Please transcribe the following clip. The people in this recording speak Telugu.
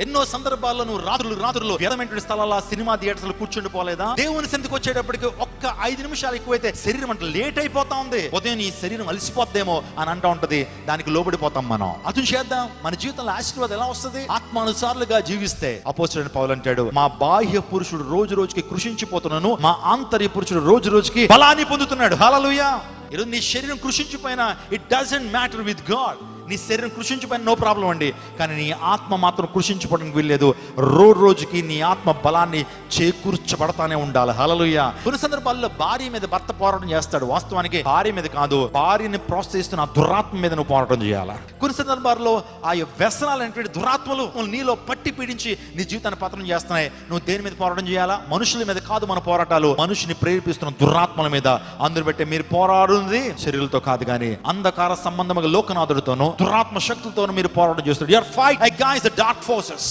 ఎన్నో సందర్భాల్లో నువ్వు రాత్రులు వ్యర్థమైనటువంటి స్థలాల్లో సినిమా థియేటర్లు కూర్చుండిపోలేదా? దేవుని సన్నిధికి వచ్చేటప్పటికి ఒక్క 5 నిమిషాలు ఎక్కువైతే శరీరం అంటే లేట్ అయిపోతా ఉంది. ఉదయం నీ శరీరం అలసిపోద్దేమో అని అంటా ఉంటది. దానికి లోబడిపోతాం మనం. అతను చేద్దాం. మన జీవితంలో ఆశీర్వాదం ఎలా వస్తుంది? ఆత్మానుసారులుగా జీవిస్తే. అపోస్తలుడైన పౌలు అంటాడు, మా బాహ్య పురుషుడు రోజు రోజుకి కృషించిపోతున్నాను, మా ఆంతర్య పురుషుడు రోజు రోజుకి బలాన్ని పొందుతున్నాడు. హల్లెలూయా. ఈరోజు నీ శరీరం కృషించిపోయినా it doesn't matter with God. నీ శరీరం కృషించిపోయిన నో ప్రాబ్లం అండి, కానీ నీ ఆత్మ మాత్రం కృషించిపోవడానికి వీల్లేదు. రోజుకి నీ ఆత్మ బలాన్ని చేకూర్చబడతానే ఉండాలి. హల్లెలూయా. కొన్ని సందర్భాల్లో భార్య మీద భర్త పోరాటం చేస్తాడు. వాస్తవానికి భార్య మీద కాదు, భార్యని ప్రోత్సహిస్తున్న దురాత్మ మీద నువ్వు పోరాటం చేయాలి. కొన్ని సందర్భాల్లో ఆ వ్యసనాలు అనేటువంటి దురాత్మలు నీలో పట్టి పీడించి నీ జీవితాన్ని పతనం చేస్తున్నాయి. నువ్వు దేని మీద పోరాటం చేయాలా? మనుషుల మీద కాదు మన పోరాటాలు, మనుషుని ప్రేరేపిస్తున్న దురాత్మల మీద. అందుని బట్టి మీరు పోరాడుంది శరీరంతో కాదు, కానీ అంధకార సంబంధముగా లోకనాథుడితోనూ దురాత్మ శక్తులతో మీరు పోరాటం చేస్తారు. You are fighting against the dark forces.